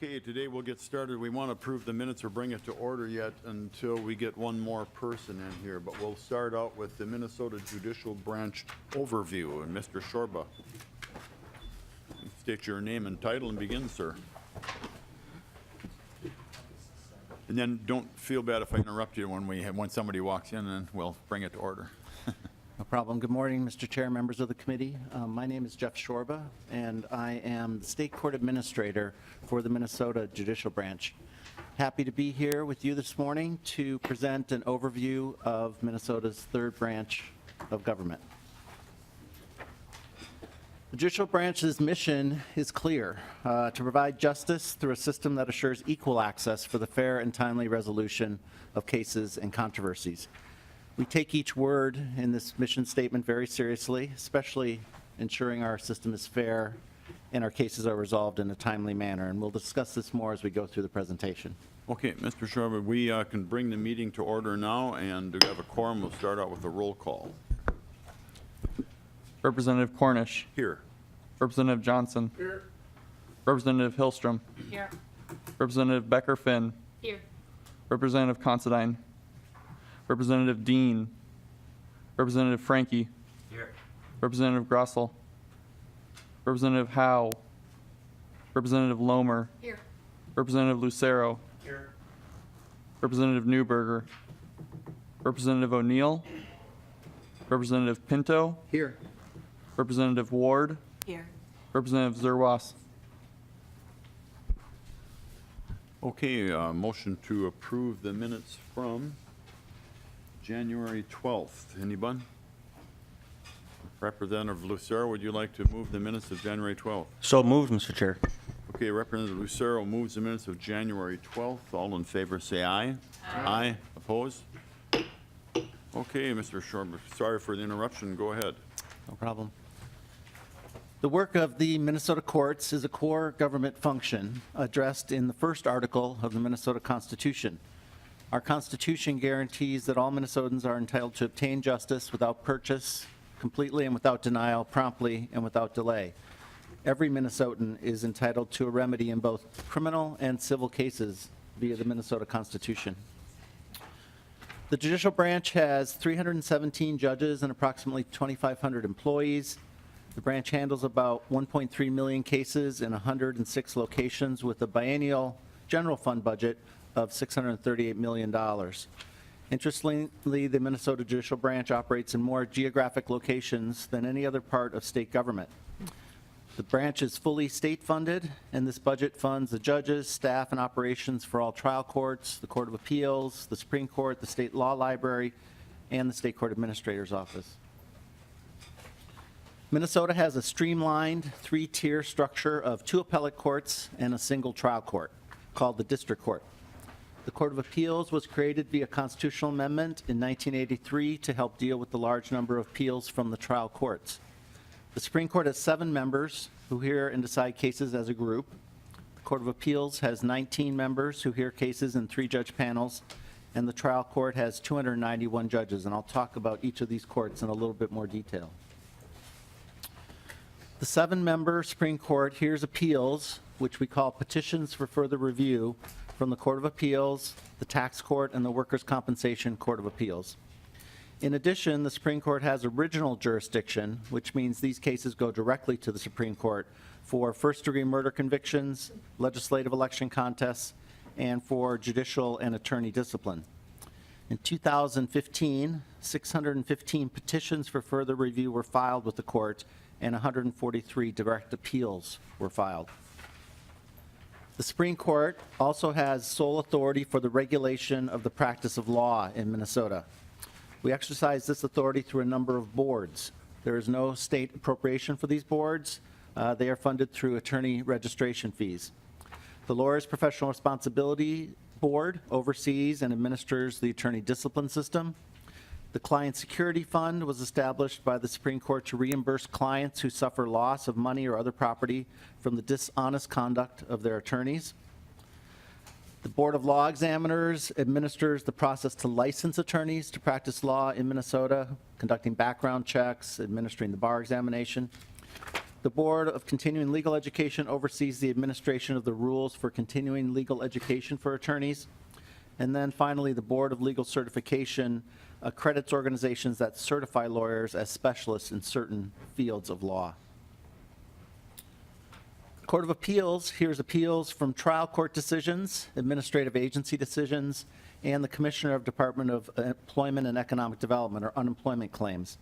Okay, today we'll get started. We want to approve the minutes or bring it to order yet until we get one more person in here, but we'll start out with the Minnesota Judicial Branch overview. And Mr. Shorba, state your name and title and begin, sir. And then don't feel bad if I interrupt you when somebody walks in, and we'll bring it to order. No problem. Good morning, Mr. Chair, members of the committee. My name is Jeff Shorba, and I am the State Court Administrator for the Minnesota Judicial Branch. Happy to be here with you this morning to present an overview of Minnesota's third branch of government. The Judicial Branch's mission is clear, to provide justice through a system that assures equal access for the fair and timely resolution of cases and controversies. We take each word in this mission statement very seriously, especially ensuring our system is fair and our cases are resolved in a timely manner. And we'll discuss this more as we go through the presentation. Okay, Mr. Shorba, we can bring the meeting to order now, and we have a quorum. We'll start out with a roll call. Representative Cornish. Here. Representative Johnson. Here. Representative Hillstrom. Here. Representative Becker-Finn. Here. Representative Considine. Representative Dean. Representative Frankie. Here. Representative Grossel. Representative Howe. Representative Lomer. Here. Representative Lucero. Here. Representative Newberger. Representative O'Neill. Representative Pinto. Here. Representative Ward. Here. Representative Zerwas. Okay, motion to approve the minutes from January 12th. Anyone? Representative Lucero, would you like to move the minutes of January 12th? So moved, Mr. Chair. Okay, Representative Lucero moves the minutes of January 12th. All in favor say aye. Aye. Opposed? Okay, Mr. Shorber, sorry for the interruption. Go ahead. No problem. The work of the Minnesota courts is a core government function addressed in the first article of the Minnesota Constitution. Our Constitution guarantees that all Minnesotans are entitled to obtain justice without purchase, completely and without denial, promptly and without delay. Every Minnesotan is entitled to a remedy in both criminal and civil cases via the Minnesota Constitution. The Judicial Branch has 317 judges and approximately 2,500 employees. The branch handles about 1.3 million cases in 106 locations with a biennial general fund budget of $638 million. Interestingly, the Minnesota Judicial Branch operates in more geographic locations than any other part of state government. The branch is fully state funded, and this budget funds the judges, staff, and operations for all trial courts, the Court of Appeals, the Supreme Court, the State Law Library, and the State Court Administrator's Office. Minnesota has a streamlined three-tier structure of 2 appellate courts and a single trial court called the District Court. The Court of Appeals was created via constitutional amendment in 1983 to help deal with the large number of appeals from the trial courts. The Supreme Court has 7 members who hear and decide cases as a group. The Court of Appeals has 19 members who hear cases in 3-judge panels, and the trial court has 291 judges, and I'll talk about each of these courts in a little bit more detail. The 7-member Supreme Court hears appeals, which we call petitions for further review, from the Court of Appeals, the Tax Court, and the Workers' Compensation Court of Appeals. In addition, the Supreme Court has original jurisdiction, which means these cases go directly to the Supreme Court for first-degree murder convictions, legislative election contests, and for judicial and attorney discipline. In 2015, 615 petitions for further review were filed with the court, and 143 direct appeals were filed. The Supreme Court also has sole authority for the regulation of the practice of law in Minnesota. We exercise this authority through a number of boards. There is no state appropriation for these boards. They are funded through attorney registration fees. The Lawyers' Professional Responsibility Board oversees and administers the attorney discipline system. The Client Security Fund was established by the Supreme Court to reimburse clients who suffer loss of money or other property from the dishonest conduct of their attorneys. The Board of Law Examiners administers the process to license attorneys to practice law in Minnesota, conducting background checks, administering the bar examination. The Board of Continuing Legal Education oversees the administration of the rules for continuing legal education for attorneys. And then finally, the Board of Legal Certification accredits organizations that certify lawyers as specialists in certain fields of law. Court of Appeals hears appeals from trial court decisions, administrative agency decisions, and the Commissioner of Department of Employment and Economic Development, or unemployment claims.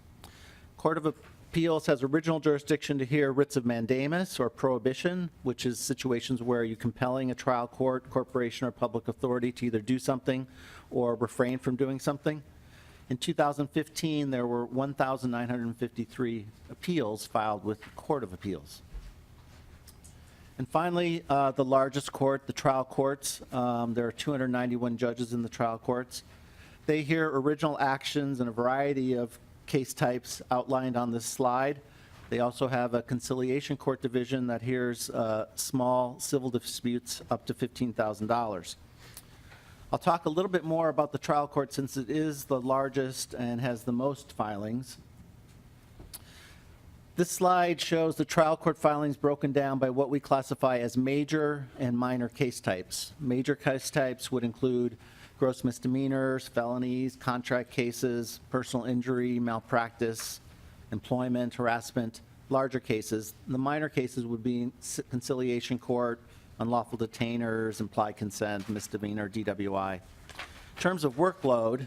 Court of Appeals has original jurisdiction to hear writs of mandamus or prohibition, which is situations where you're compelling a trial court, corporation, or public authority to either do something or refrain from doing something. In 2015, there were 1,953 appeals filed with the Court of Appeals. And finally, the largest court, the trial courts. There are 291 judges in the trial courts. They hear original actions and a variety of case types outlined on this slide. They also have a conciliation court division that hears small civil disputes up to $15,000. I'll talk a little bit more about the trial court since it is the largest and has the most filings. This slide shows the trial court filings broken down by what we classify as major and minor case types. Major case types would include gross misdemeanors, felonies, contract cases, personal injury, malpractice, employment, harassment. Larger cases. The minor cases would be conciliation court, unlawful detainers, implied consent, misdemeanor, DWI. In terms of workload,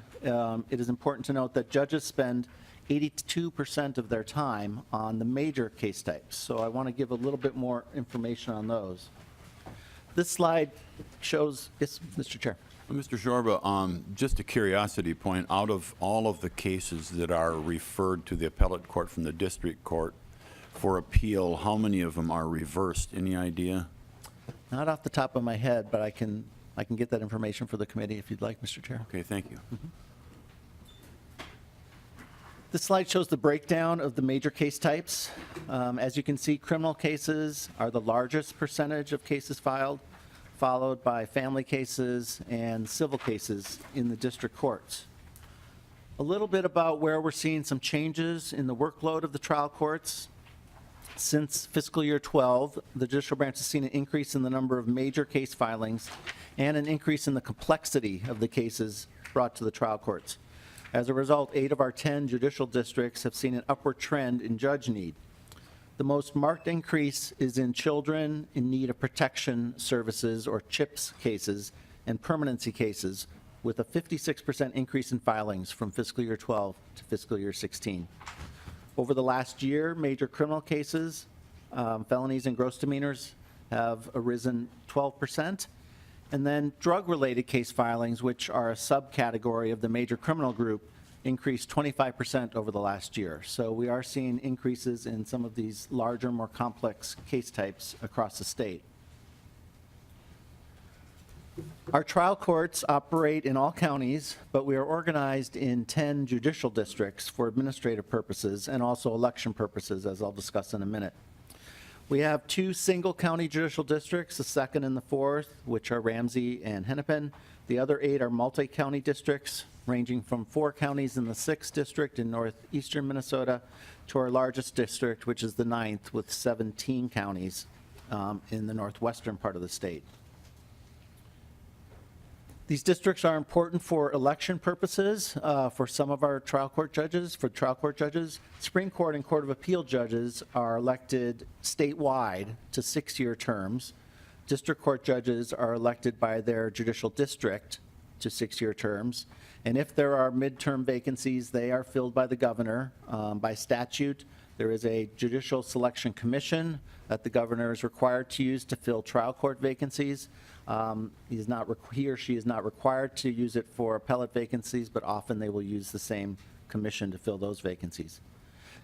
it is important to note that judges spend 82% of their time on the major case types. So I want to give a little bit more information on those. This slide shows, yes, Mr. Chair. Mr. Shorba, just a curiosity point, out of all of the cases that are referred to the appellate court from the district court for appeal, how many of them are reversed? Any idea? Not off the top of my head, but I can get that information for the committee if you'd like, Mr. Chair. Okay, thank you. This slide shows the breakdown of the major case types. As you can see, criminal cases are the largest percentage of cases filed, followed by family cases and civil cases in the district courts. A little bit about where we're seeing some changes in the workload of the trial courts. Since fiscal year 12, the Judicial Branch has seen an increase in the number of major case filings and an increase in the complexity of the cases brought to the trial courts. As a result, 8 of our 10 judicial districts have seen an upward trend in judge need. The most marked increase is in children in need of protection services, or CHIPS cases, and permanency cases, with a 56% increase in filings from fiscal year 12 to fiscal year 16. Over the last year, major criminal cases, felonies and gross misdemeanors have arisen 12%. And then drug-related case filings, which are a subcategory of the major criminal group, increased 25% over the last year. So we are seeing increases in some of these larger, more complex case types across the state. Our trial courts operate in all counties, but we are organized in 10 judicial districts for administrative purposes and also election purposes, as I'll discuss in a minute. We have 2 single county judicial districts, the 2nd and the 4th, which are Ramsey and Hennepin. The other 8 are multi-county districts, ranging from 4 counties in the 6th district in northeastern Minnesota to our largest district, which is the 9th, with 17 counties in the northwestern part of the state. These districts are important for election purposes for some of our trial court judges. Supreme Court and Court of Appeal judges are elected statewide to 6-year terms. District court judges are elected by their judicial district to 6-year terms. And if there are midterm vacancies, they are filled by the governor. By statute, there is a judicial selection commission that the governor is required to use to fill trial court vacancies. He or she is not required to use it for appellate vacancies, but often they will use the same commission to fill those vacancies.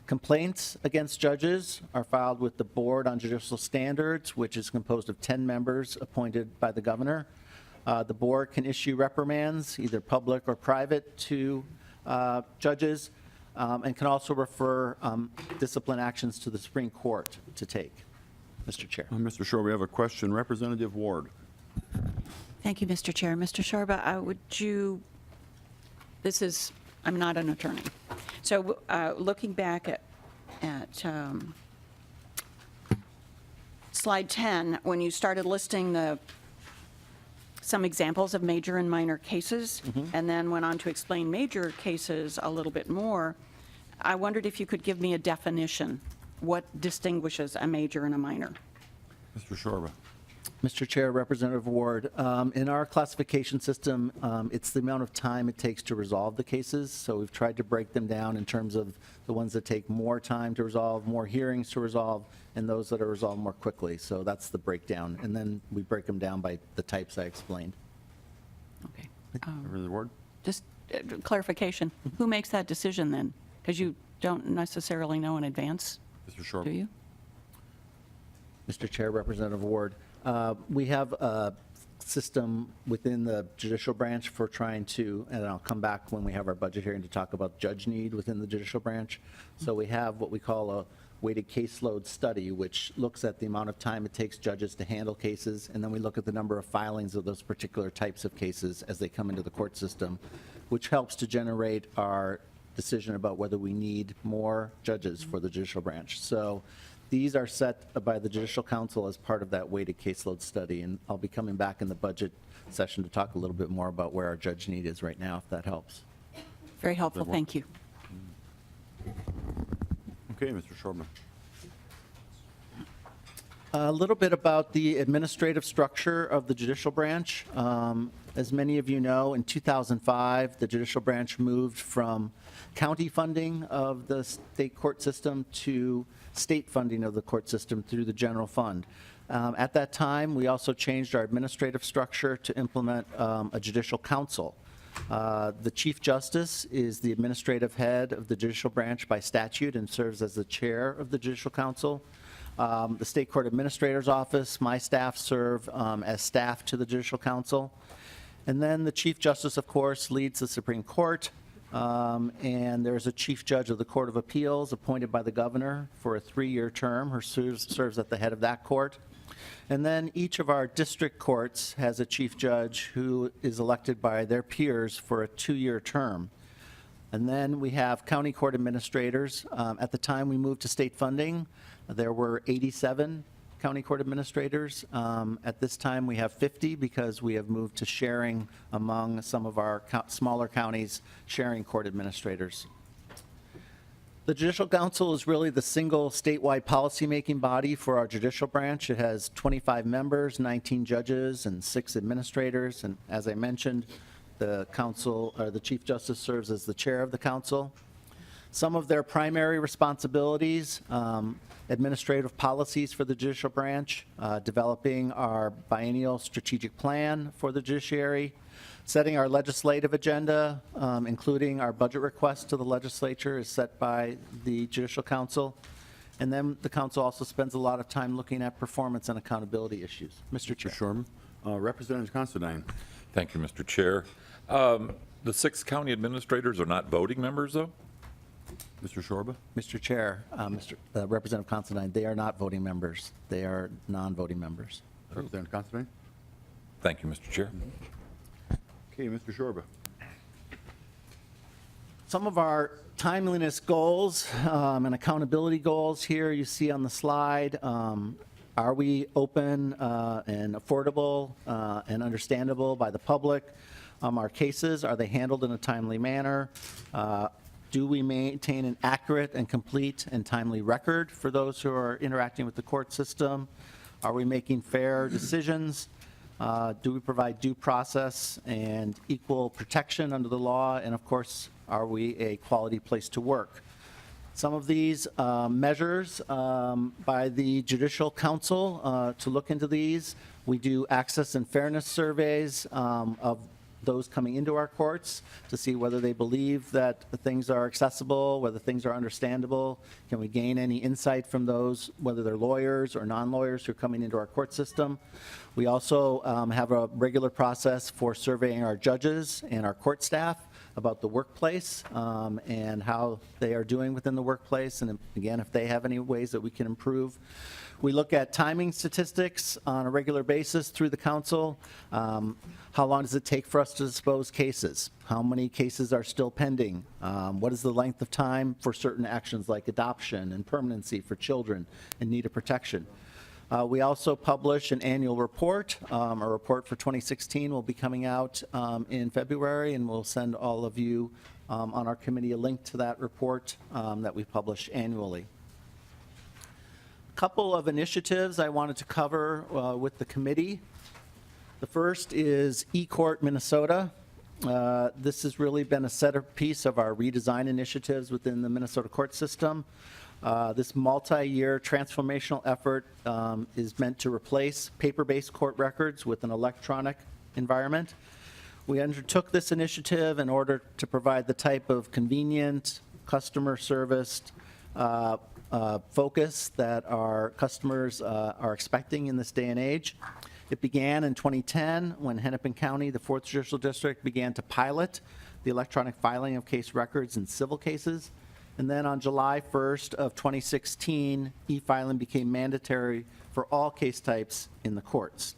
Complaints against judges are filed with the Board on Judicial Standards, which is composed of 10 members appointed by the governor. The board can issue reprimands, either public or private, to judges, and can also refer discipline actions to the Supreme Court to take. Mr. Chair. Mr. Shore, we have a question. Representative Ward. Thank you, Mr. Chair. Mr. Shorba, I'm not an attorney. So looking back at slide 10, when you started listing some examples of major and minor cases, and then went on to explain major cases a little bit more, I wondered if you could give me a definition. What distinguishes a major and a minor? Mr. Shorba. Mr. Chair, Representative Ward, in our classification system, it's the amount of time it takes to resolve the cases. So we've tried to break them down in terms of the ones that take more time to resolve, more hearings to resolve, and those that are resolved more quickly. So that's the breakdown. And then we break them down by the types I explained. Okay. Representative Ward. Just clarification. Who makes that decision then? Because you don't necessarily know in advance, Mr. Shorba. do you? Mr. Chair, Representative Ward, we have a system within the judicial branch for trying to, and I'll come back when we have our budget hearing to talk about judge need within the judicial branch. So we have what we call a weighted caseload study, which looks at the amount of time it takes judges to handle cases, and then we look at the number of filings of those particular types of cases as they come into the court system, which helps to generate our decision about whether we need more judges for the judicial branch. So these are set by the Judicial Council as part of that weighted caseload study, and I'll be coming back in the budget session to talk a little bit more about where our judge need is right now, if that helps. Very helpful, thank you. Okay, Mr. Shorba. A little bit about the administrative structure of the judicial branch. As many of you know, in 2005, the judicial branch moved from county funding of the state court system to state funding of the court system through the general fund. At that time, we also changed our administrative structure to implement a judicial council. The Chief Justice is the administrative head of the judicial branch by statute and serves as the chair of the Judicial Council. The State Court Administrator's Office, my staff serve as staff to the Judicial Council. And then the Chief Justice, of course, leads the Supreme Court. And there's a Chief Judge of the Court of Appeals appointed by the governor for a 3-year term, who serves at the head of that court. And then each of our district courts has a Chief Judge who is elected by their peers for a 2-year term. And then we have county court administrators. At the time we moved to state funding, there were 87 county court administrators. At this time, we have 50 because we have moved to sharing among some of our smaller counties, sharing court administrators. The Judicial Council is really the single statewide policymaking body for our judicial branch. It has 25 members, 19 judges, and 6 administrators. And as I mentioned, the council, or the Chief Justice, serves as the chair of the council. Some of their primary responsibilities: administrative policies for the judicial branch, developing our biennial strategic plan for the judiciary, setting our legislative agenda, including our budget request to the legislature is set by the Judicial Council. And then the council also spends a lot of time looking at performance and accountability issues. Mr. Chair. Mr. Shorba. Representative Considine. Thank you, Mr. Chair. The 6 county administrators are not voting members, though? Mr. Shorba. Mr. Chair, Representative Considine, they are not voting members. They are non-voting members. Representative Considine. Thank you, Mr. Chair. Okay, Mr. Shorba. Some of our timeliness goals and accountability goals here you see on the slide. Are we open and affordable and understandable by the public? Our cases, are they handled in a timely manner? Do we maintain an accurate and complete and timely record for those who are interacting with the court system? Are we making fair decisions? Do we provide due process and equal protection under the law? And of course, are we a quality place to work? Some of these measures by the Judicial Council to look into these. We do access and fairness surveys of those coming into our courts to see whether they believe that things are accessible, whether things are understandable. Can we gain any insight from those, whether they're lawyers or non-lawyers who are coming into our court system? We also have a regular process for surveying our judges and our court staff about the workplace and how they are doing within the workplace, and again, if they have any ways that we can improve. We look at timing statistics on a regular basis through the council. How long does it take for us to dispose cases? How many cases are still pending? What is the length of time for certain actions like adoption and permanency for children in need of protection? We also publish an annual report. A report for 2016 will be coming out in February, and we'll send all of you on our committee a link to that report that we publish annually. A couple of initiatives I wanted to cover with the committee. The first is eCourt Minnesota. This has really been a centerpiece of our redesign initiatives within the Minnesota court system. This multi-year transformational effort is meant to replace paper-based court records with an electronic environment. We undertook this initiative in order to provide the type of convenient, customer-serviced focus that our customers are expecting in this day and age. It began in 2010 when Hennepin County, the 4th Judicial District, began to pilot the electronic filing of case records in civil cases. And then on July 1st of 2016, e-filing became mandatory for all case types in the courts.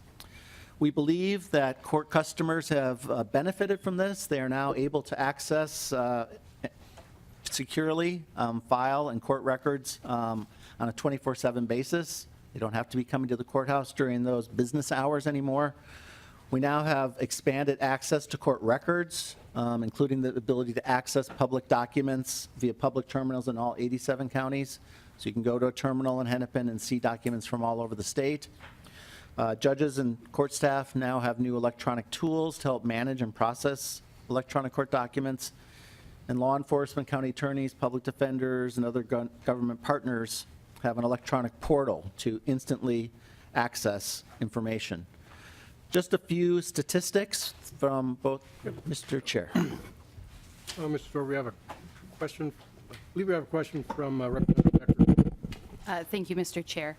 We believe that court customers have benefited from this. They are now able to access securely file and court records on a 24/7 basis. They don't have to be coming to the courthouse during those business hours anymore. We now have expanded access to court records, including the ability to access public documents via public terminals in all 87 counties. So you can go to a terminal in Hennepin and see documents from all over the state. Judges and court staff now have new electronic tools to help manage and process electronic court documents. And law enforcement, county attorneys, public defenders, and other government partners have an electronic portal to instantly access information. Just a few statistics from both, Mr. Chair. Mr. Storr, we have a question. I believe we have a question from Representative Becker. Thank you, Mr. Chair.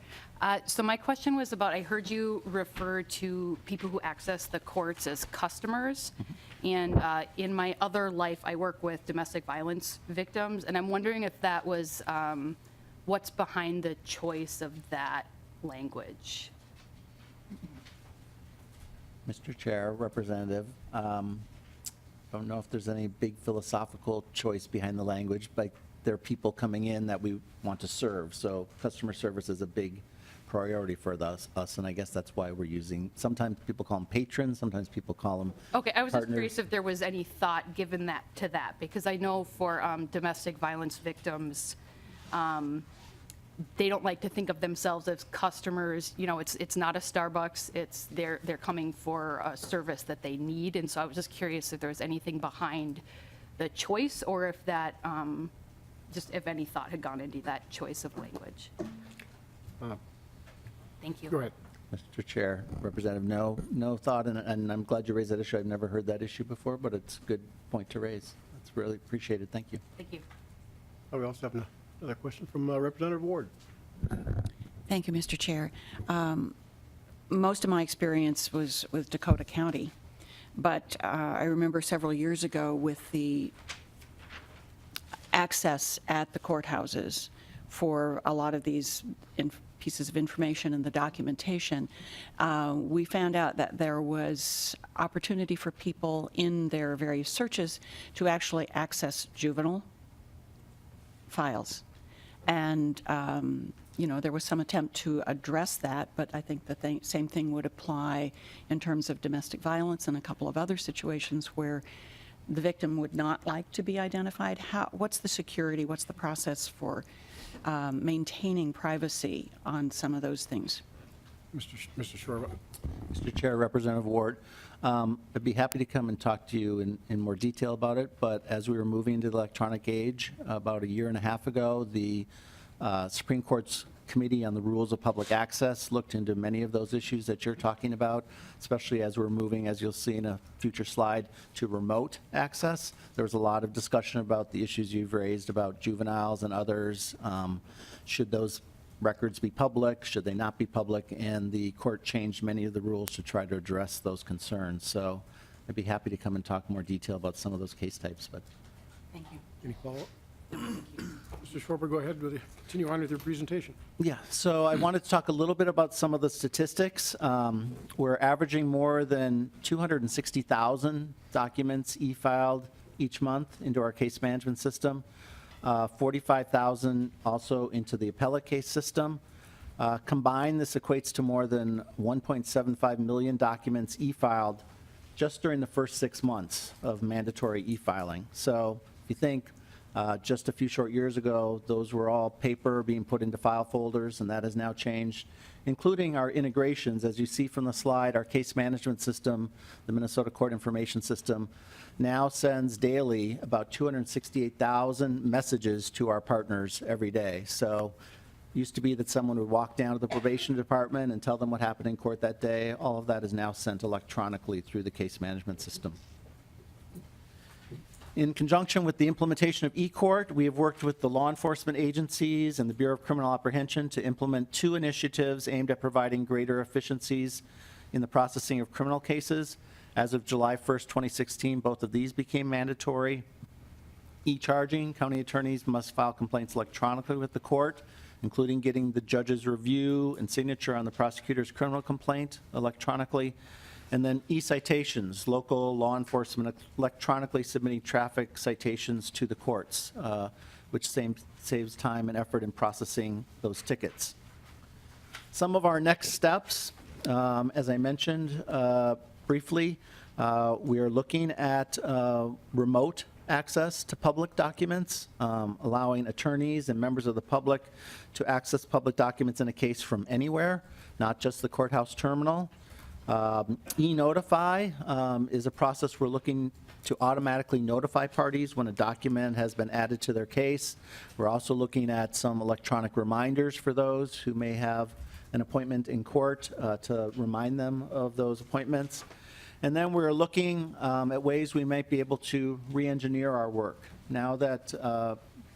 So my question was about, I heard you refer to people who access the courts as customers. And in my other life, I work with domestic violence victims, and I'm wondering if that was, what's behind the choice of that language? Mr. Chair, Representative, don't know if there's any big philosophical choice behind the language, but there are people coming in that we want to serve. So customer service is a big priority for us, and I guess that's why we're using, sometimes people call them patrons, sometimes people call them Okay, I was just partners. curious if there was any thought given that to that, because I know for domestic violence victims, they don't like to think of themselves as customers. You know, it's not a Starbucks. It's they're coming for a service that they need, and so I was just curious if there was anything behind the choice, or if that just if any thought had gone into that choice of language. Thank you. Go ahead. Mr. Chair, Representative, no thought, and I'm glad you raised that issue. I've never heard that issue before, but it's a good point to raise. It's really appreciated. Thank you. Thank you. We also have another question from Representative Ward. Thank you, Mr. Chair. Most of my experience was with Dakota County, but I remember several years ago with the access at the courthouses for a lot of these pieces of information and the documentation, we found out that there was opportunity for people in their various searches to actually access juvenile files. And, you know, there was some attempt to address that, but I think the same thing would apply in terms of domestic violence and a couple of other situations where the victim would not like to be identified. What's the security, what's the process for maintaining privacy on some of those things? Mr. Shore. Mr. Chair, Representative Ward, I'd be happy to come and talk to you in more detail about it, but as we were moving into the electronic age about a year and a half ago, the Supreme Court's Committee on the Rules of Public Access looked into many of those issues that you're talking about, especially as we're moving, as you'll see in a future slide, to remote access. There was a lot of discussion about the issues you've raised about juveniles and others. Should those records be public? Should they not be public? And the court changed many of the rules to try to address those concerns. So I'd be happy to come and talk more detail about some of those case types. But Thank you. Any follow-up? Mr. Schwarber, go ahead. Continue on with your presentation. yeah, so I wanted to talk a little bit about some of the statistics. We're averaging more than 260,000 documents e-filed each month into our case management system. 45,000 also into the appellate case system. Combined, this equates to more than 1.75 million documents e-filed just during the first 6 months of mandatory e-filing. So if you think just a few short years ago, those were all paper being put into file folders, and that has now changed, including our integrations. As you see from the slide, our case management system, the Minnesota Court Information System, now sends daily about 268,000 messages to our partners every day. So it used to be that someone would walk down to the probation department and tell them what happened in court that day. All of that is now sent electronically through the case management system. In conjunction with the implementation of eCourt, we have worked with the law enforcement agencies and the Bureau of Criminal Apprehension to implement 2 initiatives aimed at providing greater efficiencies in the processing of criminal cases. As of July 1st, 2016, both of these became mandatory. E-charging, county attorneys must file complaints electronically with the court, including getting the judge's review and signature on the prosecutor's criminal complaint electronically. And then e-citations, local law enforcement electronically submitting traffic citations to the courts, which saves time and effort in processing those tickets. Some of our next steps, as I mentioned briefly, we are looking at remote access to public documents, allowing attorneys and members of the public to access public documents in a case from anywhere, not just the courthouse terminal. E-notify is a process we're looking to automatically notify parties when a document has been added to their case. We're also looking at some electronic reminders for those who may have an appointment in court to remind them of those appointments. And then we're looking at ways we might be able to re-engineer our work. Now that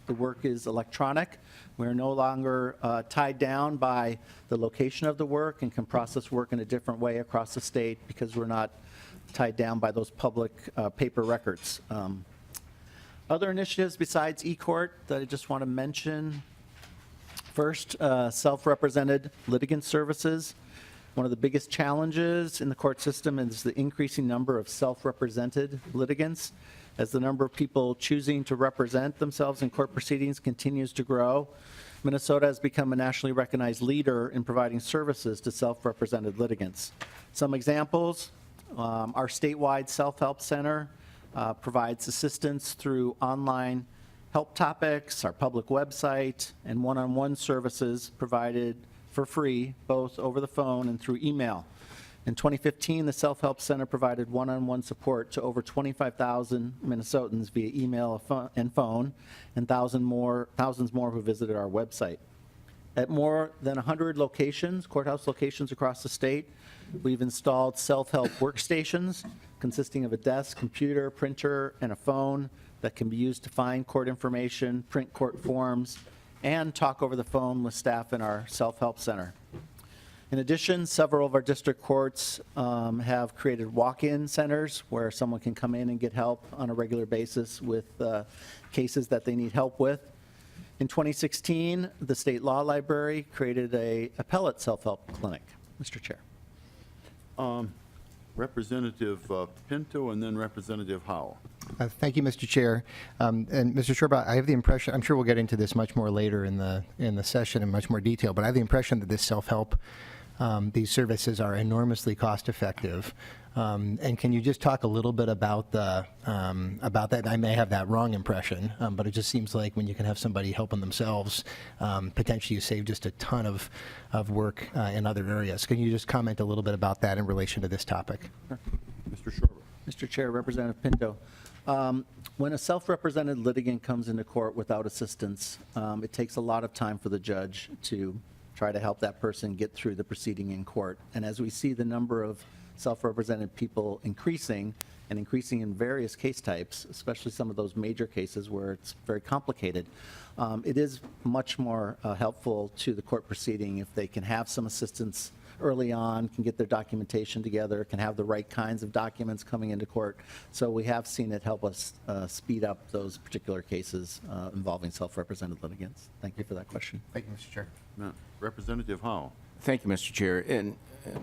the work is electronic, we're no longer tied down by the location of the work and can process work in a different way across the state because we're not tied down by those public paper records. Other initiatives besides eCourt that I just want to mention. First, self-represented litigant services. One of the biggest challenges in the court system is the increasing number of self-represented litigants. As the number of people choosing to represent themselves in court proceedings continues to grow, Minnesota has become a nationally recognized leader in providing services to self-represented litigants. Some examples, our statewide self-help center provides assistance through online help topics, our public website, and one-on-one services provided for free, both over the phone and through email. In 2015, the Self-Help Center provided one-on-one support to over 25,000 Minnesotans via email and phone, and thousands more who visited our website. At more than 100 locations, courthouse locations across the state, we've installed self-help workstations consisting of a desk, computer, printer, and a phone that can be used to find court information, print court forms, and talk over the phone with staff in our Self-Help Center. In addition, several of our district courts have created walk-in centers where someone can come in and get help on a regular basis with cases that they need help with. In 2016, the State Law Library created a appellate self-help clinic. Mr. Chair. Representative Pinto and then Representative Howe. Thank you, Mr. Chair. And Mr. Sherba, I have the impression, I'm sure we'll get into this much more later in the session in much more detail, but I have the impression that this self-help, these services are enormously cost-effective. And can you just talk a little bit about that? I may have that wrong impression, but it just seems like when you can have somebody helping themselves, potentially you save just a ton of work in other areas. Can you just comment a little bit about that in relation to this topic? Mr. Shorber. Mr. Chair, Representative Pinto. When a self-represented litigant comes into court without assistance, it takes a lot of time for the judge to try to help that person get through the proceeding in court. And as we see the number of self-represented people increasing, and increasing in various case types, especially some of those major cases where it's very complicated, it is much more helpful to the court proceeding if they can have some assistance early on, can get their documentation together, can have the right kinds of documents coming into court. So we have seen it help us speed up those particular cases involving self-represented litigants. Thank you for that question. Thank you, Mr. Chair. Representative Howe. Thank you, Mr. Chair. And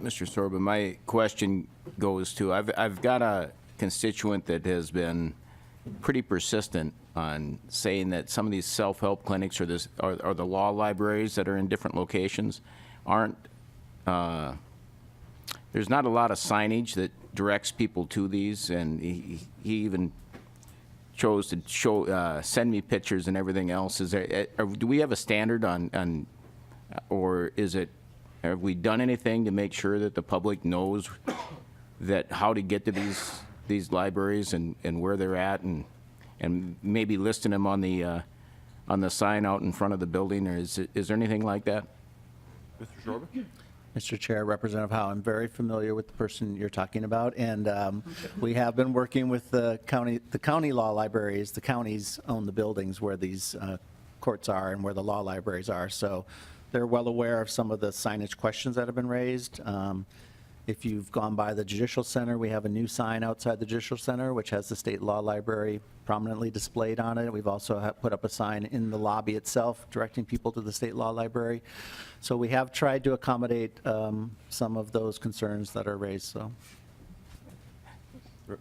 Mr. Sorba, my question goes to, I've got a constituent that has been pretty persistent on saying that some of these self-help clinics or the law libraries that are in different locations aren't, there's not a lot of signage that directs people to these, and he even chose to send me pictures and everything else. Is there, do we have a standard on, or is it, have we done anything to make sure that the public knows that how to get to these libraries and where they're at, and maybe listing them on the sign out in front of the building, or is there anything like that? Mr. Shorba? Mr. Chair, Representative Howe, I'm very familiar with the person you're talking about, and we have been working with the county law libraries. The counties own the buildings where these courts are and where the law libraries are, so they're well aware of some of the signage questions that have been raised. If you've gone by the Judicial Center, we have a new sign outside the Judicial Center, which has the State Law Library prominently displayed on it. We've also put up a sign in the lobby itself directing people to the State Law Library. So we have tried to accommodate some of those concerns that are raised, so.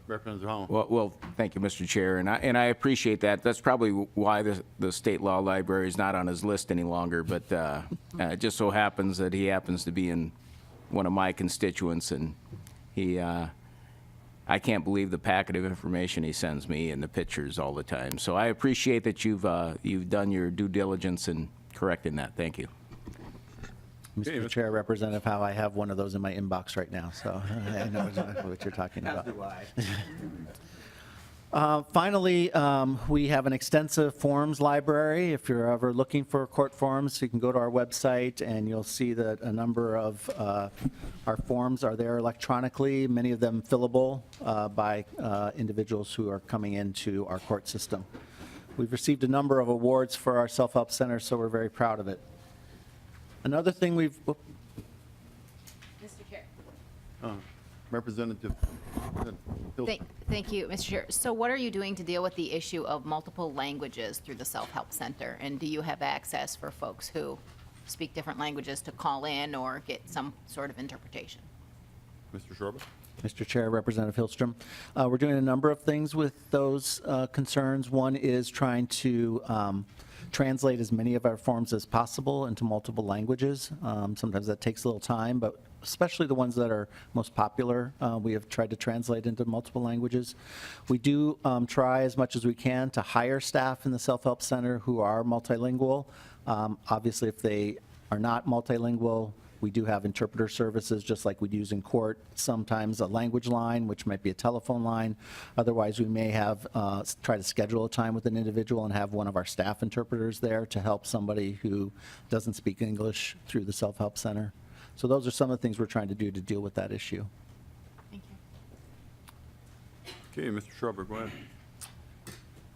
Representative Howe? Well, thank you, Mr. Chair, and I appreciate that. That's probably why the State Law Library is not on his list any longer, but it just so happens that he happens to be in one of my constituents, and I can't believe the packet of information he sends me and the pictures all the time. So I appreciate that you've done your due diligence in correcting that. Thank you. Mr. Chair, Representative Howe, I have one of those in my inbox right now, so I know exactly what you're talking about. As do Finally, we have an extensive forms library. If you're ever looking for court forms, you can go to our website and you'll see that a number of our forms are there electronically, many of them fillable by individuals who are coming into our court system. We've received a number of awards for our self-help center, so we're very proud of it. Another thing Mr. Chair. Representative Hilton. Thank you, Mr. Chair. So what are you doing to deal with the issue of multiple languages through the Self-Help Center? And do you have access for folks who speak different languages to call in or get some sort of interpretation? Mr. Shorba? Mr. Chair, Representative Hillstrom. We're doing a number of things with those concerns. One is trying to translate as many of our forms as possible into multiple languages. Sometimes that takes a little time, but especially the ones that are most popular, we have tried to translate into multiple languages. We do try as much as we can to hire staff in the Self-Help Center who are multilingual. Obviously, if they are not multilingual, we do have interpreter services just like we'd use in court, sometimes a language line, which might be a telephone line. Otherwise, we may have try to schedule a time with an individual and have one of our staff interpreters there to help somebody who doesn't speak English through the Self-Help Center. So those are some of the things we're trying to do to deal with that issue. Thank you. Okay, Mr. Schrober, go ahead.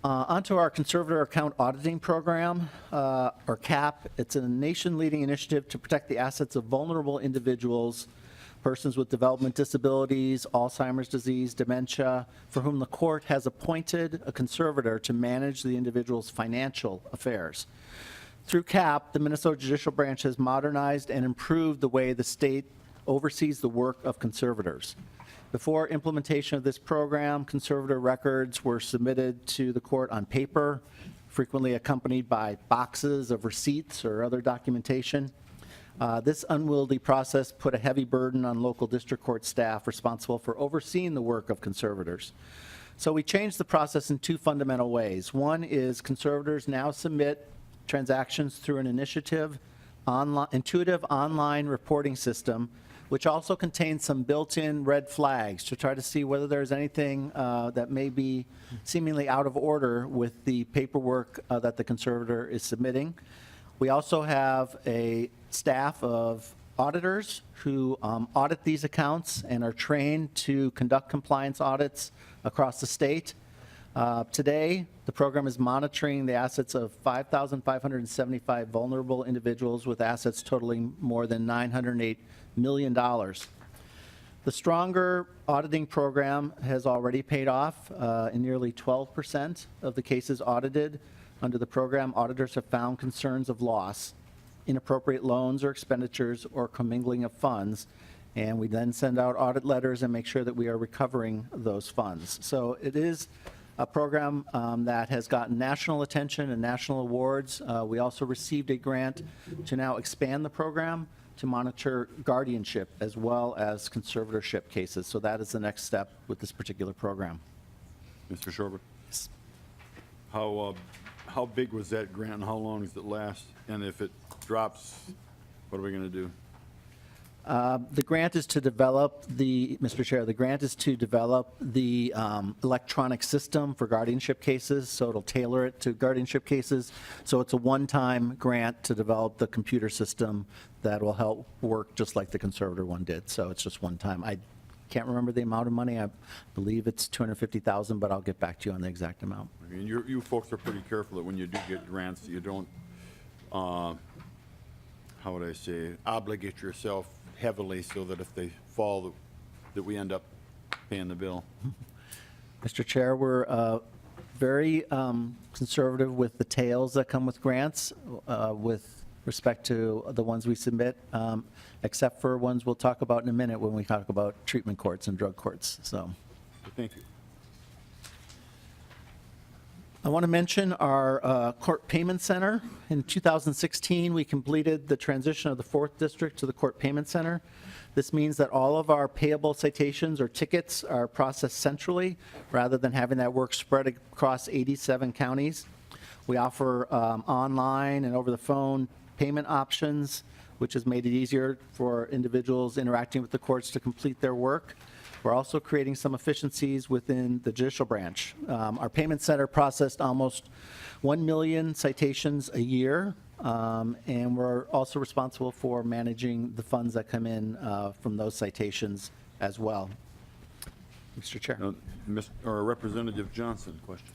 Onto our conservator account auditing program, or CAP. It's a nation-leading initiative to protect the assets of vulnerable individuals, persons with development disabilities, Alzheimer's disease, dementia, for whom the court has appointed a conservator to manage the individual's financial affairs. Through CAP, the Minnesota Judicial Branch has modernized and improved the way the state oversees the work of conservators. Before implementation of this program, conservator records were submitted to the court on paper, frequently accompanied by boxes of receipts or other documentation. This unwieldy process put a heavy burden on local district court staff responsible for overseeing the work of conservators. So we changed the process in two fundamental ways. One is conservators now submit transactions through an intuitive online reporting system, which also contains some built-in red flags to try to see whether there's anything that may be seemingly out of order with the paperwork that the conservator is submitting. We also have a staff of auditors who audit these accounts and are trained to conduct compliance audits across the state. Today, the program is monitoring the assets of 5,575 vulnerable individuals with assets totaling more than $908 million. The stronger auditing program has already paid off. In nearly 12% of the cases audited under the program, auditors have found concerns of loss, inappropriate loans or expenditures, or commingling of funds. And we then send out audit letters and make sure that we are recovering those funds. So it is a program that has gotten national attention and national awards. We also received a grant to now expand the program to monitor guardianship as well as conservatorship cases. So that is the next step with this particular program. Mr. Shorber? How big was that grant and how long does it last? And if it drops, what are we going to do? The grant is to develop Mr. Chair, the grant is to develop the electronic system for guardianship cases, so it'll tailor it to guardianship cases. So it's a one-time grant to develop the computer system that will help work just like the conservator one did. So it's just one time. I can't remember the amount of money. I believe it's $250,000, but I'll get back to you on the exact amount. I mean, you folks are pretty careful that when you do get grants, you don't, how would I say, obligate yourself heavily so that if they fall, that we end up paying the bill. Mr. Chair, we're very conservative with the tails that come with grants with respect to the ones we submit, except for ones we'll talk about in a minute when we talk about treatment courts and drug courts. So Thank you. I want to mention our court payment center. In 2016, we completed the transition of the 4th District to the court payment center. This means that all of our payable citations or tickets are processed centrally rather than having that work spread across 87 counties. We offer online and over the phone payment options, which has made it easier for individuals interacting with the courts to complete their work. We're also creating some efficiencies within the Judicial Branch. Our payment center processed almost 1 million citations a year, and we're also responsible for managing the funds that come in from those citations as well. Mr. Chair. Representative Johnson, question.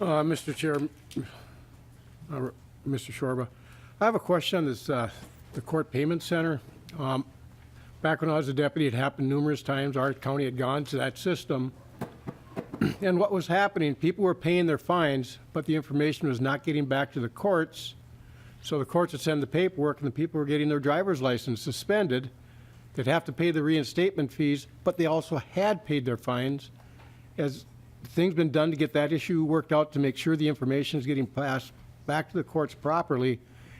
Mr. Chair, Mr. Shorba, I have a question on this, the court payment center. Back when I was a deputy, it happened numerous times. Our county had gone to that system. And what was happening, people were paying their fines, but the information was not getting back to the courts. So the courts would send the paperwork, and the people were getting their driver's license suspended. They'd have to pay the reinstatement fees, but they also had paid their fines. Has things been done to get that issue worked out to make sure the information is getting passed back to the courts properly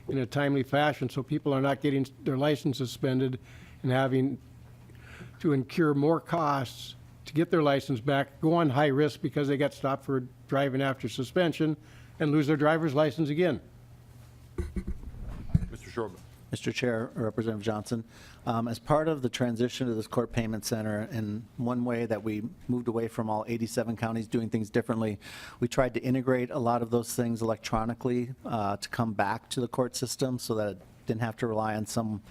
in a timely fashion, so people are not getting their license suspended and having to incur more costs to get their license back, go on high risk because they got stopped for driving after suspension, and lose their driver's license again? Mr. Shorba? Mr. Chair, Representative Johnson, as part of the transition to this court payment center, and one way that we moved away from all 87 counties doing things differently, we tried to integrate a lot of those things electronically to come back to the court system so that it didn't have to rely on some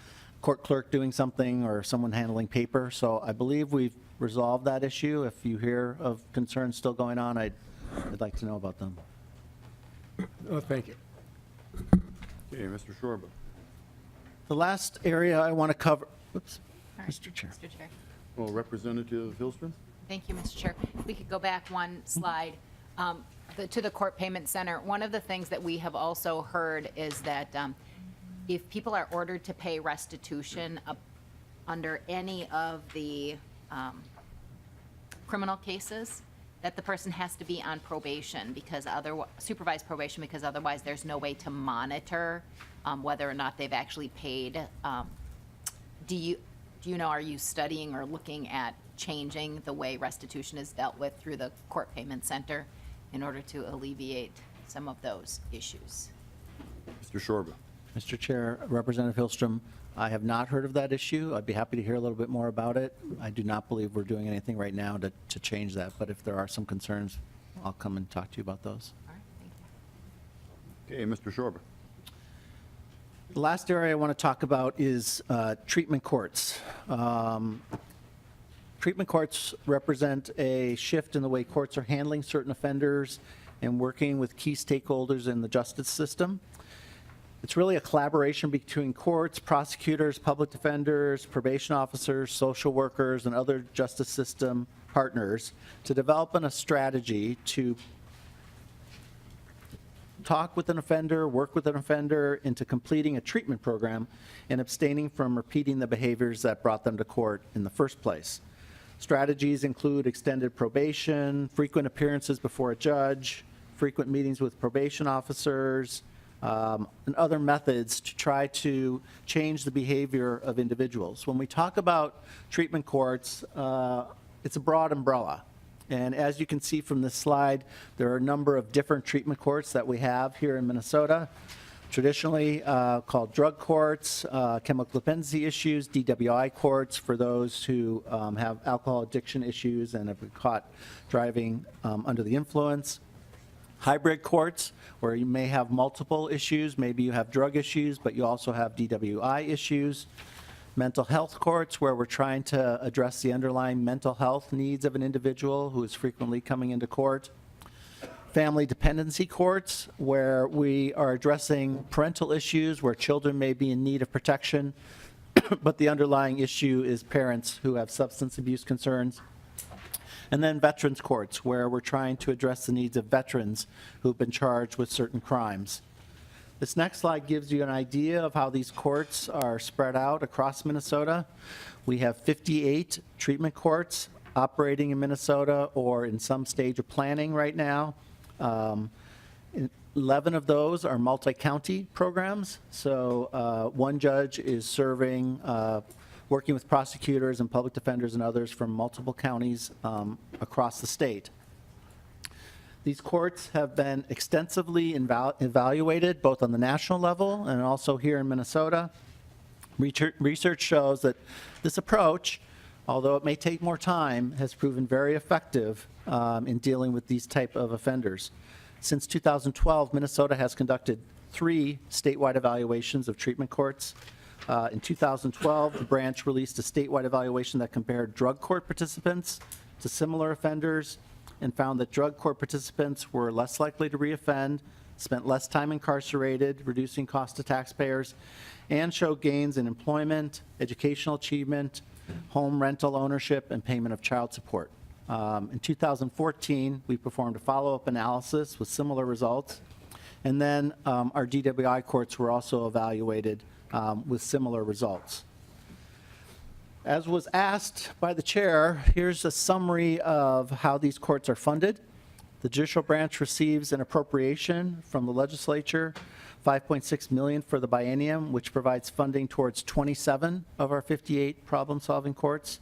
court clerk doing something or someone handling paper. So I believe we've resolved that issue. If you hear of concerns still going on, I'd like to know about them. Thank you. Okay, Mr. Shorba. The last area I want to cover, oops, All right, Mr. Chair. Mr. Chair. Well, Representative Hillstrom? Thank you, Mr. Chair. If we could go back one slide to the court payment center. One of the things that we have also heard is that if people are ordered to pay restitution under any of the criminal cases, that the person has to be on probation because supervised probation, because otherwise there's no way to monitor whether or not they've actually paid. Do you know, are you studying or looking at changing the way restitution is dealt with through the court payment center in order to alleviate some of those issues? Mr. Shorba? Mr. Chair, Representative Hillstrom, I have not heard of that issue. I'd be happy to hear a little bit more about it. I do not believe we're doing anything right now to change that, but if there are some concerns, I'll come and talk to you about those. All right, thank you. Okay, Mr. Shorba? The last area I want to talk about is treatment courts. Treatment courts represent a shift in the way courts are handling certain offenders and working with key stakeholders in the justice system. It's really a collaboration between courts, prosecutors, public defenders, probation officers, social workers, and other justice system partners to develop a strategy to talk with an offender, work with an offender into completing a treatment program and abstaining from repeating the behaviors that brought them to court in the first place. Strategies include extended probation, frequent appearances before a judge, frequent meetings with probation officers, and other methods to try to change the behavior of individuals. When we talk about treatment courts, it's a broad umbrella. And as you can see from this slide, there are a number of different treatment courts that we have here in Minnesota. Traditionally called drug courts, chemical dependency issues, DWI courts for those who have alcohol addiction issues and have been caught driving under the influence. Hybrid courts, where you may have multiple issues. Maybe you have drug issues, but you also have DWI issues. Mental health courts, where we're trying to address the underlying mental health needs of an individual who is frequently coming into court. Family dependency courts, where we are addressing parental issues, where children may be in need of protection, but the underlying issue is parents who have substance abuse concerns. And then veterans courts, where we're trying to address the needs of veterans who've been charged with certain crimes. This next slide gives you an idea of how these courts are spread out across Minnesota. We have 58 treatment courts operating in Minnesota or in some stage of planning right now. 11 of those are multi-county programs. So one judge is serving, working with prosecutors and public defenders and others from multiple counties across the state. These courts have been extensively evaluated both on the national level and also here in Minnesota. Research shows that this approach, although it may take more time, has proven very effective in dealing with these type of offenders. Since 2012, Minnesota has conducted 3 statewide evaluations of treatment courts. In 2012, the branch released a statewide evaluation that compared drug court participants to similar offenders and found that drug court participants were less likely to reoffend, spent less time incarcerated, reducing costs to taxpayers, and showed gains in employment, educational achievement, home rental ownership, and payment of child support. In 2014, we performed a follow-up analysis with similar results, and then our DWI courts were also evaluated with similar results. As was asked by the chair, here's a summary of how these courts are funded. The Judicial Branch receives an appropriation from the legislature, $5.6 million for the biennium, which provides funding towards 27 of our 58 problem-solving courts.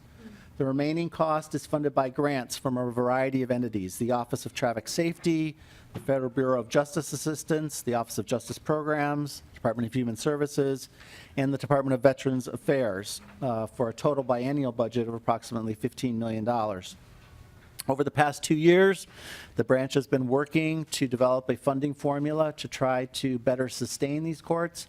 The remaining cost is funded by grants from a variety of entities: the Office of Traffic Safety, the Federal Bureau of Justice Assistance, the Office of Justice Programs, Department of Human Services, and the Department of Veterans Affairs, for a total biennial budget of approximately $15 million. Over the past 2 years, the branch has been working to develop a funding formula to try to better sustain these courts.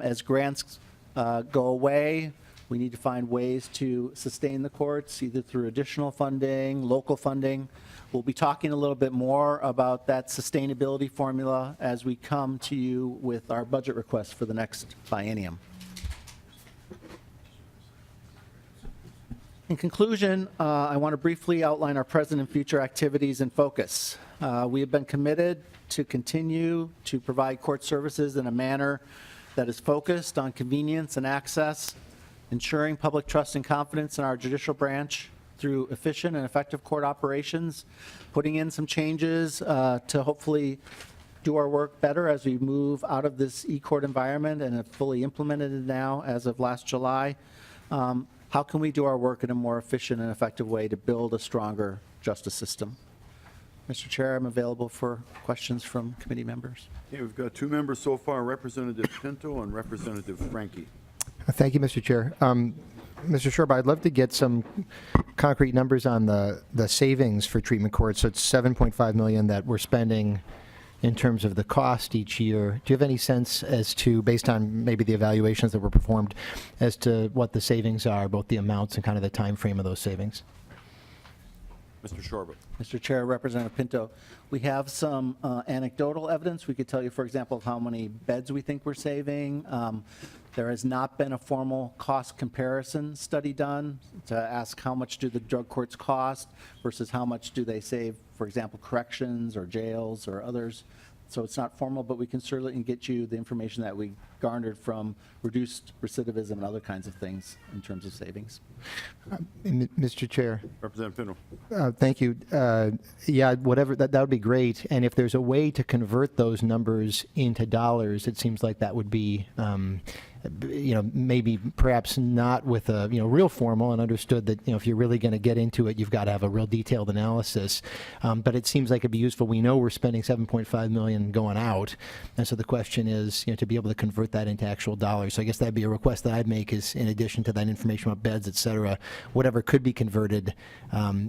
As grants go away, we need to find ways to sustain the courts, either through additional funding, local funding. We'll be talking a little bit more about that sustainability formula as we come to you with our budget request for the next biennium. In conclusion, I want to briefly outline our present and future activities and focus. We have been committed to continue to provide court services in a manner that is focused on convenience and access, ensuring public trust and confidence in our judicial branch through efficient and effective court operations, putting in some changes to hopefully do our work better as we move out of this eCourt environment and have fully implemented it now as of last July. How can we do our work in a more efficient and effective way to build a stronger justice system? Mr. Chair, I'm available for questions from committee members. Okay, we've got 2 members so far, Representative Pinto and Representative Frankie. Thank you, Mr. Chair. Mr. Sherba, I'd love to get some concrete numbers on the savings for treatment courts. So it's $7.5 million that we're spending in terms of the cost each year. Do you have any sense as to, based on maybe the evaluations that were performed, as to what the savings are, both the amounts and kind of the time frame of those savings? Mr. Shorba. Mr. Chair, Representative Pinto, we have some anecdotal evidence. We could tell you, for example, how many beds we think we're saving. There has not been a formal cost comparison study done to ask how much do the drug courts cost versus how much do they save, for example, corrections or jails or others. So it's not formal, but we can certainly get you the information that we garnered from reduced recidivism and other kinds of things in terms of savings. Mr. Chair. Representative Pinto. Thank you. Yeah, whatever, that would be great. And if there's a way to convert those numbers into dollars, it seems like that would be, maybe perhaps not with a, real formal, and understood that, if you're really going to get into it, you've got to have a real detailed analysis. But it seems like it'd be useful. We know we're spending $7.5 million going out. And so the question is, to be able to convert that into actual dollars. So I guess that'd be a request that I'd make, is in addition to that information about beds, et cetera, whatever could be converted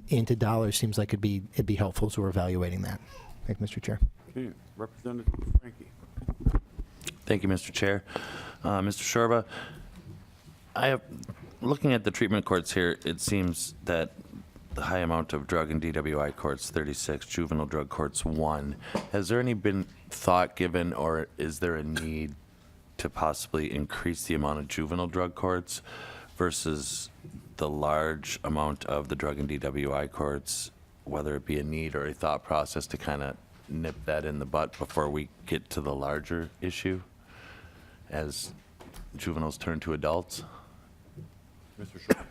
into dollars seems like it'd be helpful. So we're evaluating that. Thank you, Mr. Chair. Okay, Representative Frankie. Thank you, Mr. Chair. Mr. Shorba, looking at the treatment courts here, it seems that the high amount of drug and DWI courts, 36, juvenile drug courts, 1. Has there any been thought given, or is there a need to possibly increase the amount of juvenile drug courts versus the large amount of the drug and DWI courts, whether it be a need or a thought process to kind of nip that in the butt before we get to the larger issue as juveniles turn to adults? Mr. Short.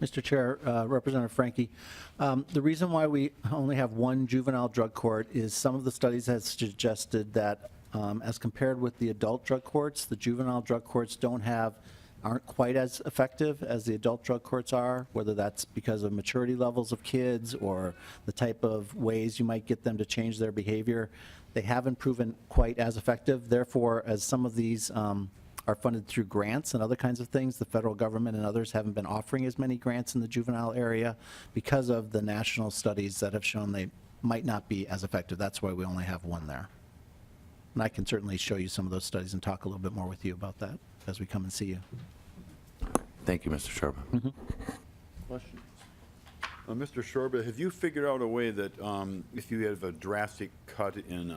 Mr. Chair, Representative Frankie, the reason why we only have one juvenile drug court is some of the studies have suggested that as compared with the adult drug courts, the juvenile drug courts aren't quite as effective as the adult drug courts are, whether that's because of maturity levels of kids or the type of ways you might get them to change their behavior. They haven't proven quite as effective. Therefore, as some of these are funded through grants and other kinds of things, the federal government and others haven't been offering as many grants in the juvenile area because of the national studies that have shown they might not be as effective. That's why we only have one there. And I can certainly show you some of those studies and talk a little bit more with you about that as we come and see you. Thank you, Mr. Shorba. Questions? Mr. Shorba, have you figured out a way that if you have a drastic cut in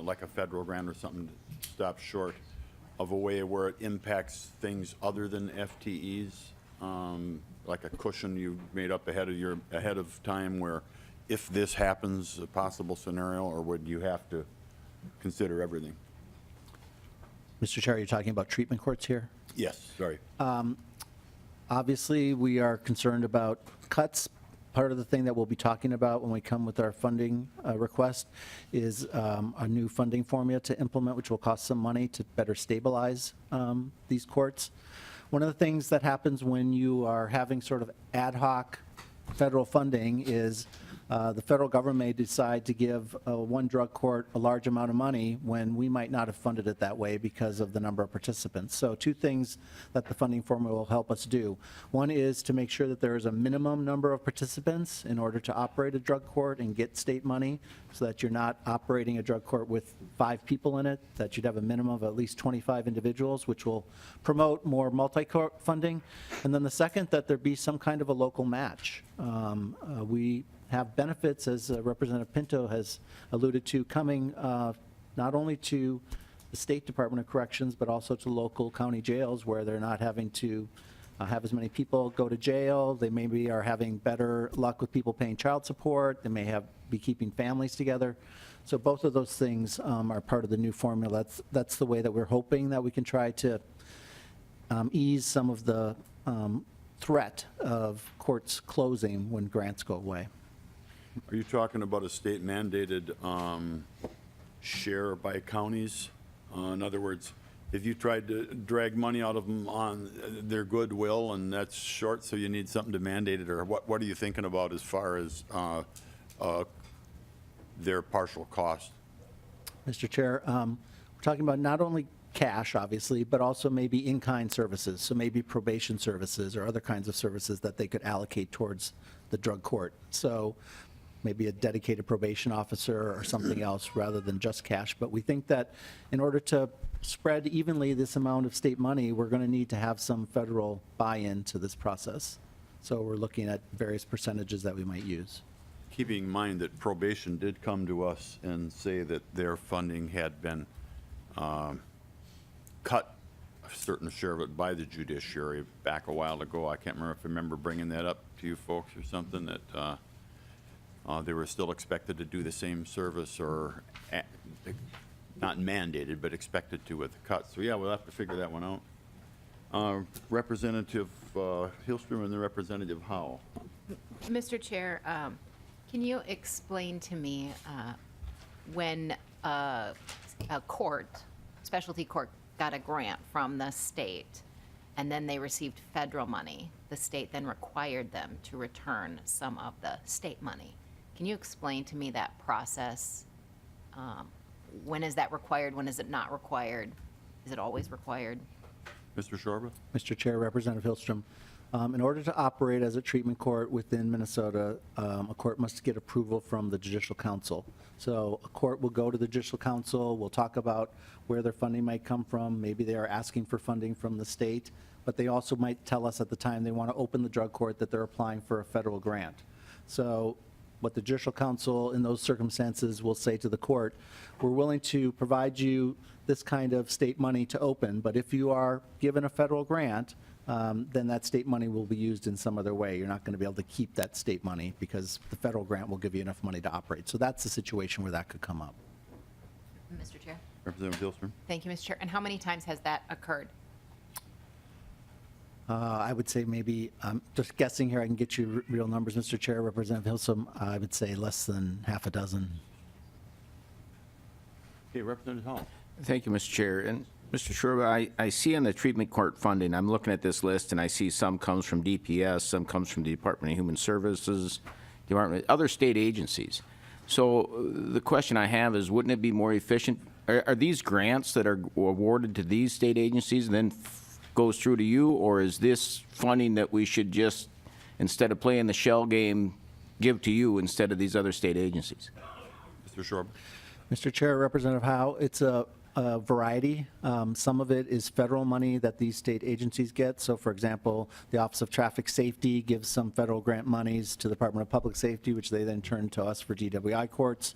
like a federal grant or something that stops short of a way where it impacts things other than FTEs, like a cushion you made up ahead of time where if this happens, a possible scenario, or would you have to consider everything? Mr. Chair, you're talking about treatment courts here? Yes, sorry. Obviously, we are concerned about cuts. Part of the thing that we'll be talking about when we come with our funding request is a new funding formula to implement, which will cost some money to better stabilize these courts. One of the things that happens when you are having sort of ad hoc federal funding is the federal government may decide to give one drug court a large amount of money when we might not have funded it that way because of the number of participants. So two things that the funding formula will help us do. One is to make sure that there is a minimum number of participants in order to operate a drug court and get state money, so that you're not operating a drug court with 5 people in it, that you'd have a minimum of at least 25 individuals, which will promote more multi-court funding. And then the second, that there be some kind of a local match. We have benefits, as Representative Pinto has alluded to, coming not only to the State Department of Corrections, but also to local county jails where they're not having to have as many people go to jail. They maybe are having better luck with people paying child support. They may be keeping families together. So both of those things are part of the new formula. That's the way that we're hoping that we can try to ease some of the threat of courts closing when grants go away. Are you talking about a state mandated share by counties? In other words, if you tried to drag money out of them on their goodwill and that's short, so you need something to mandate it, or what are you thinking about as far as their partial cost? Mr. Chair, we're talking about not only cash, obviously, but also maybe in-kind services, so maybe probation services or other kinds of services that they could allocate towards the drug court. So maybe a dedicated probation officer or something else rather than just cash. But we think that in order to spread evenly this amount of state money, we're going to need to have some federal buy-in to this process. So we're looking at various percentages that we might use. Keeping in mind that probation did come to us and say that their funding had been cut a certain share of it by the judiciary back a while ago. I can't remember bringing that up to you folks or something, that they were still expected to do the same service or not mandated, but expected to with the cuts. So yeah, we'll have to figure that one out. Representative Hillstrom and the Representative Howe. Mr. Chair, can you explain to me when a court, specialty court, got a grant from the state and then they received federal money, the state then required them to return some of the state money. Can you explain to me that process? When is that required? When is it not required? Is it always required? Mr. Shorba? Mr. Chair, Representative Hillstrom, in order to operate as a treatment court within Minnesota, a court must get approval from the Judicial Council. So a court will go to the Judicial Council, we'll talk about where their funding might come from. Maybe they are asking for funding from the state, but they also might tell us at the time they want to open the drug court that they're applying for a federal grant. So what the Judicial Council in those circumstances will say to the court, we're willing to provide you this kind of state money to open, but if you are given a federal grant, then that state money will be used in some other way. You're not going to be able to keep that state money because the federal grant will give you enough money to operate. So that's the situation where that could come up. Mr. Chair? Representative Hillstrom? Thank you, Mr. Chair. And how many times has that occurred? I would say maybe, just guessing here, I can get you real numbers, Mr. Chair, Representative Hillstrom, I would say less than half a dozen. Okay, Representative Howe. Thank you, Mr. Chair. And Mr. Shurba, I see on the treatment court funding, I'm looking at this list, and I see some comes from DPS, some comes from the Department of Human Services, other state agencies. So the question I have is, wouldn't it be more efficient? Are these grants that are awarded to these state agencies and then goes through to you, or is this funding that we should just, instead of playing the shell game, give to you instead of these other state agencies? Mr. Shorba? Mr. Chair, Representative Howe, it's a variety. Some of it is federal money that these state agencies get. So, for example, the Office of Traffic Safety gives some federal grant monies to the Department of Public Safety, which they then turn to us for DWI courts.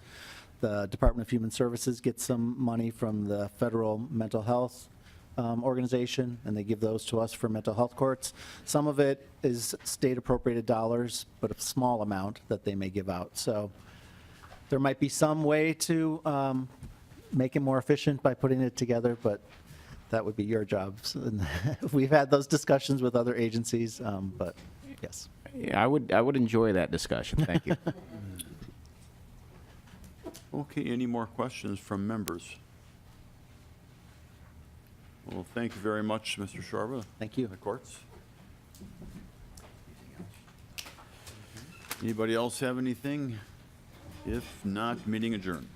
The Department of Human Services gets some money from the Federal Mental Health organization, and they give those to us for mental health courts. Some of it is state appropriated dollars, but a small amount that they may give out. So there might be some way to make it more efficient by putting it together, but that would be your job. And we've had those discussions with other agencies, but yes. Yeah, I would enjoy that discussion. Thank you. Okay, any more questions from members? Well, thank you very much, Mr. Shorba. Thank you. The courts. Anybody else have anything? If not, meeting adjourned.